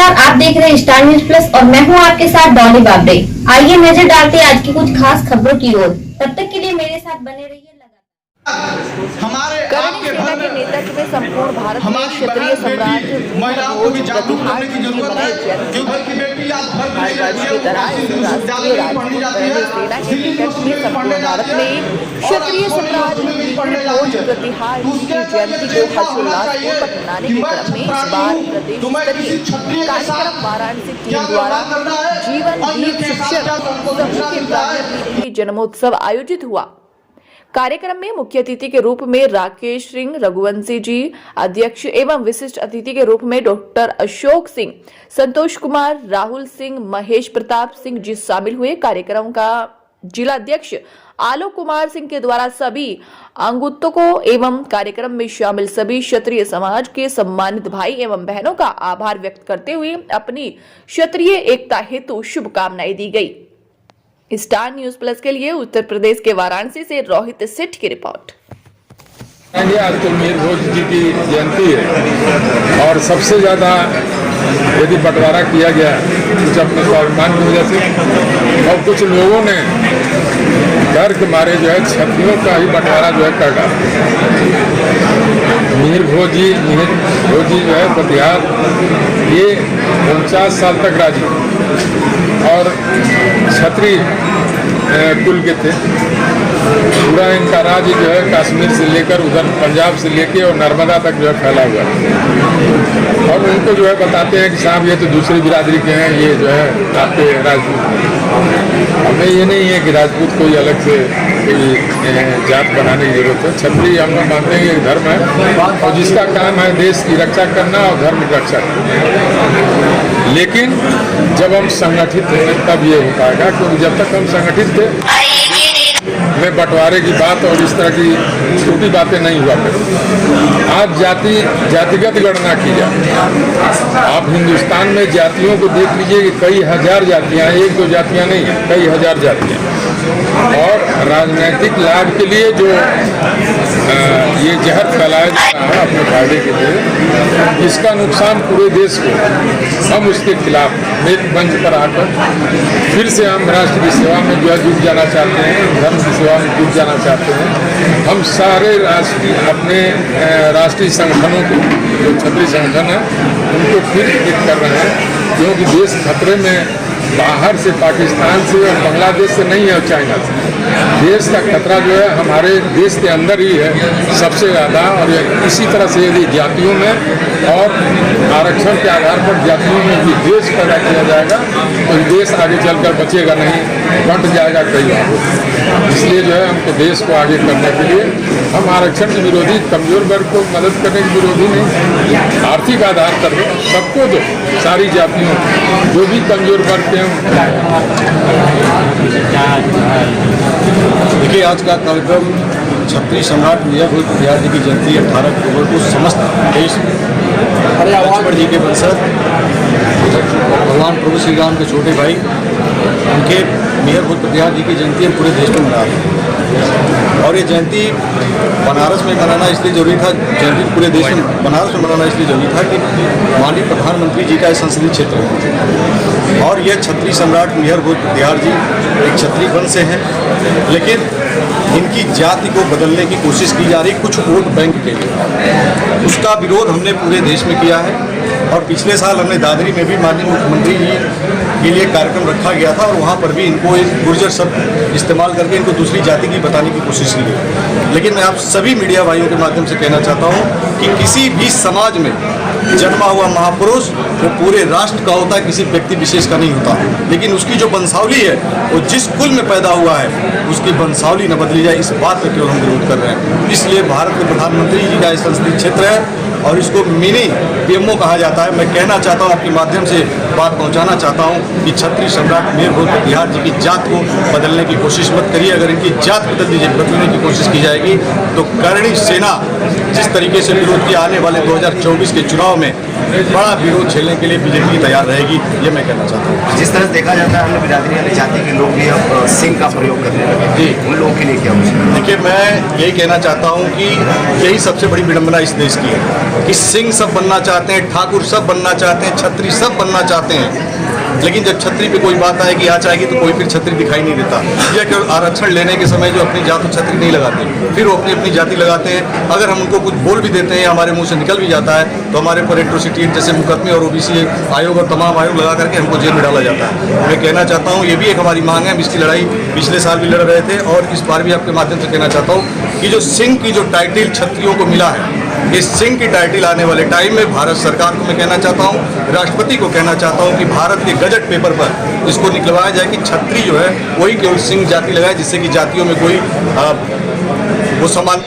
नमस्कार, आप देख रहे हैं स्टार न्यूज प्लस और मैं हूं आपके साथ डॉली बाबरे। आइए नजर डालते हैं आज की कुछ खास खबरों की ओर। तब तक के लिए मेरे साथ बने रहिए। करणी सेना के नेतृत्व में संपूर्ण भारत में क्षत्रिय सम्राट भोज प्रतिहार की मनाई जयंती। हर वर्ष की तरह राष्ट्रीय राजपूत करणी सेना के नेतृत्व में संपूर्ण भारत में क्षत्रिय सम्राट भोज प्रतिहार की जयंती को हर्षोल्लासपूर्वक मनाने के क्रम में इस बार प्रदेश स्तरीय कार्यक्रम वाराणसी टीम द्वारा जीवन दीप शिक्षक समूह के प्रांगण में जन्मोत्सव आयोजित हुआ। कार्यक्रम में मुख्य अतिथि के रूप में राकेश सिंह रघुवंशी जी, अध्यक्ष एवं विशिष्ट अतिथि के रूप में डॉक्टर अशोक सिंह, संतोष कुमार, राहुल सिंह, महेश प्रताप सिंह जी शामिल हुए। कार्यक्रम का जिला अध्यक्ष आलोक कुमार सिंह के द्वारा सभी आगंतुकों एवं कार्यक्रम में शामिल सभी क्षत्रिय समाज के सम्मानित भाई एवं बहनों का आभार व्यक्त करते हुए अपनी क्षत्रिय एकता हेतु शुभकामनाएं दी गई। स्टार न्यूज प्लस के लिए उत्तर प्रदेश के वाराणसी से रोहित सेठ की रिपोर्ट। आज तो मीर भोज जी की जयंती है और सबसे ज्यादा यदि बंटवारा किया गया कुछ अपने स्वाभिमान की वजह से और कुछ लोगों ने डर के मारे जो है क्षत्रियों का ही बंटवारा जो है कर डाला। मीर भोज जी जो है प्रतिहार ये 49 साल तक राजी और क्षत्रिय कुल के थे। पूरा इनका राज्य जो है कश्मीर से लेकर उधर पंजाब से लेकर और नर्मदा तक जो है फैला हुआ है और उनको जो है बताते हैं कि साहब ये तो दूसरी बिरादरी के हैं, ये जो है आपके राजपूत। हमें ये नहीं है कि राजपूत कोई अलग से जात बनाने की जरूरत है। क्षत्रिय हम लोग मानते हैं कि धर्म है और जिसका काम है देश की रक्षा करना और धर्म की रक्षा करना। लेकिन जब हम संगठित होंगे तब ये हो पाएगा, क्योंकि जब तक हम संगठित थे में बंटवारे की बात और इस तरह की छोटी बातें नहीं हुआ करती। आज जातिगत गणना की जाए। आप हिंदुस्तान में जातियों को देख लीजिए कि कई हजार जातियां, एक दो जातियां नहीं है, कई हजार जातियां। और राजनीतिक लाभ के लिए जो ये जहर फैलाया जा रहा है अपने फायदे के लिए, इसका नुकसान पूरे देश को, हम उसके खिलाफ एक मंच पर आकर फिर से हम राष्ट्र की सेवा में जो है जुट जाना चाहते हैं, धर्म की सेवा में जुट जाना चाहते हैं। हम सारे अपने राष्ट्रीय संगठनों को, जो क्षत्रिय संगठन है, उनको फिर हित कर रहे हैं, क्योंकि देश खतरे में बाहर से, पाकिस्तान से और बांग्लादेश से नहीं है और चाइना से। देश का खतरा जो है हमारे देश के अंदर ही है सबसे ज़्यादा। और इसी तरह से यदि जातियों में और आरक्षण के आधार पर जातियों में भी देश पैदा किया जाएगा तो देश आगे चलकर बचेगा नहीं, बंट जाएगा कई बार। इसलिए जो है हमको देश को आगे करने के लिए हम आरक्षण के विरोधी, कमजोर वर्ग को मदद करने के विरोधी नहीं, आर्थिक आधार पर सबको दो, सारी जातियों जो भी कमजोर वर्ग के। देखिए, आज का कार्यक्रम क्षत्रिय सम्राट मीर भोज प्रतिहार जी की जयंती 18 अक्टूबर को समस्त देश लक्ष्मण जी के वंशज, भगवान प्रभु श्री राम के छोटे भाई, उनके मीर भोज प्रतिहार जी की जयंती हम पूरे देश में मना रहे हैं। और ये जयंती बनारस में मनाना इसलिए जरूरी था, जयंती पूरे देश में बनारस में मनाना इसलिए जरूरी था कि माननीय प्रधानमंत्री जी का संसदीय क्षेत्र है और ये क्षत्रिय सम्राट मीर भोज प्रतिहार जी एक क्षत्रिय वंश से हैं, लेकिन इनकी जाति को बदलने की कोशिश की जा रही कुछ वोट बैंक के लिए। उसका विरोध हमने पूरे देश में किया है और पिछले साल हमने दादरी में भी माननीय मुख्यमंत्री जी के लिए कार्यक्रम रखा गया था और वहाँ पर भी इनको एक गुर्जर शब्द इस्तेमाल करके इनको दूसरी जाति की बताने की कोशिश की गई। लेकिन मैं आप सभी मीडिया भाइयों के माध्यम से कहना चाहता हूँ कि किसी भी समाज में जन्मा हुआ महापुरुष वो पूरे राष्ट्र का होता है, किसी व्यक्ति विशेष का नहीं होता। लेकिन उसकी जो वंशावली है वो जिस कुल में पैदा हुआ है उसकी वंशावली न बदली जाए, इस बात पर केवल हम विरोध कर रहे हैं। इसलिए भारत के प्रधानमंत्री जी का संसदीय क्षेत्र है और इसको मिनी पीएमओ कहा जाता है। मैं कहना चाहता हूँ, आपके माध्यम से बात पहुँचाना चाहता हूँ कि छत्री सम्राट मीर भोज प्रतिहार जी की जात को बदलने की कोशिश मत करिए। अगर इनकी जात बदलने की कोशिश की जाएगी तो करणी सेना जिस तरीके से विरोध किया आने वाले 2024 के चुनाव में बड़ा विरोध झेलने के लिए बीजेपी तैयार रहेगी, ये मैं कहना चाहता हूँ। जिस तरह से देखा जाता है, अन्य बिरादरी वाली जाति के लोग भी अब सिंह का प्रयोग करने लगे जी, उन लोगों के लिए क्या हो? देखिए, मैं यही कहना चाहता हूँ कि यही सबसे बड़ी विडंबना इस देश की है कि सिंह सब बनना चाहते हैं, ठाकुर सब बनना चाहते हैं, छत्री सब बनना चाहते हैं, लेकिन जब छत्री पे कोई बात आएगी आ जाएगी तो कोई फिर छत्री दिखाई नहीं देता। या कि आरक्षण लेने के समय जो अपनी जात और छत्री नहीं लगाते, फिर वो अपनी अपनी जाति लगाते हैं। अगर हम उनको कुछ बोल भी देते हैं, हमारे मुंह से निकल भी जाता है, तो हमारे ऊपर एट्रोसिटी जैसे मुकदमे और ओबीसी आयोग और तमाम आयोग लगा करके हमको जेल में डाला जाता है। मैं कहना चाहता हूँ, ये भी एक हमारी मांग है। हम इसकी लड़ाई पिछले साल भी लड़ रहे थे और इस बार भी आपके माध्यम से कहना चाहता हूँ कि जो सिंह की जो टाइटल छत्रियों को मिला है, इस सिंह की टाइटल आने वाले टाइम में भारत सरकार को मैं कहना चाहता हूँ, राष्ट्रपति को कहना चाहता हूँ कि भारत के गजट पेपर पर इसको निकलवाया जाए कि छत्री जो है वही केवल सिंह जाति लगाए, जिससे कि जातियों में कोई वो समान